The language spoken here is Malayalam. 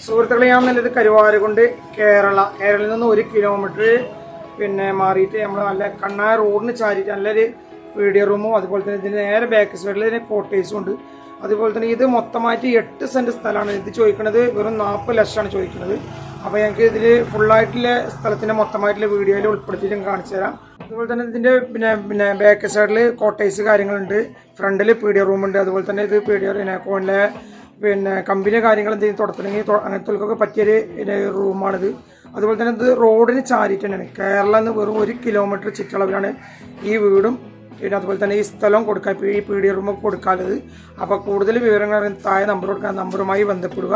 സുഹൃത്തുക്കളെ ഞാൻ നല്ലത് കരുവാരക്കുണ്ട് കേരളയിൽ നിന്ന് 1 കിലോമീറ്റർ മാറിയിട്ട് നമ്മൾ നല്ല കണ്ണായ റോഡിന് ചാരിയിട്ട് നല്ലൊരു വീഡിയോ റൂമും അതുപോലെ തന്നെ ഇതിന് നേരെ ബാക്ക് സൈഡിൽ ഇതിന് കോട്ടേഴ്സും ഉണ്ട്. അതുപോലെ തന്നെ ഇത് മൊത്തമായിട്ട് 8 സെൻറ്റ് സ്ഥലമാണ്. ഇത് ചോദിക്കുന്നത് വെറും 40 ലക്ഷമാണ് ചോദിക്കുന്നത്. അപ്പോൾ ഞങ്ങൾക്ക് ഇതിൽ ഫുള്ളായിട്ടുള്ള സ്ഥലത്തിൻ്റെ മൊത്തമായിട്ടുള്ള വീഡിയോയിൽ ഉൾപ്പെടുത്തിയിട്ടും കാണിച്ചു തരാം. അതുപോലെ തന്നെ ഇതിൻ്റെ ബാക്ക് സൈഡിൽ കോട്ടേഴ്സ് കാര്യങ്ങളുണ്ട്, ഫ്രണ്ടിൽ പീഡിയോ റൂമുണ്ട്. അതുപോലെ തന്നെ ഇത് പീഡിയോ കോണിലെ കമ്പനി കാര്യങ്ങൾ എന്തെങ്കിലും തുടത്തണമെങ്കിൽ അങ്ങനത്തെ പറ്റിയൊരു റൂമാണിത്. അതുപോലെ തന്നെ ഇത് റോഡിന് ചാരിയിട്ട് തന്നെയാണ്. കേരളം എന്ന് വെറും 1 കിലോമീറ്റർ ചുറ്റളവിലാണ് ഈ വീടും അതുപോലെ തന്നെ ഈ സ്ഥലവും കൊടുക്കാൻ ഈ പീഡിയോ റൂമൊക്കെ കൊടുക്കാനുള്ളത്. അപ്പോൾ കൂടുതൽ വിവരങ്ങൾ താഴെ നമ്പർ കൊടുക്കാൻ നമ്പറുമായി ബന്ധപ്പെടുക.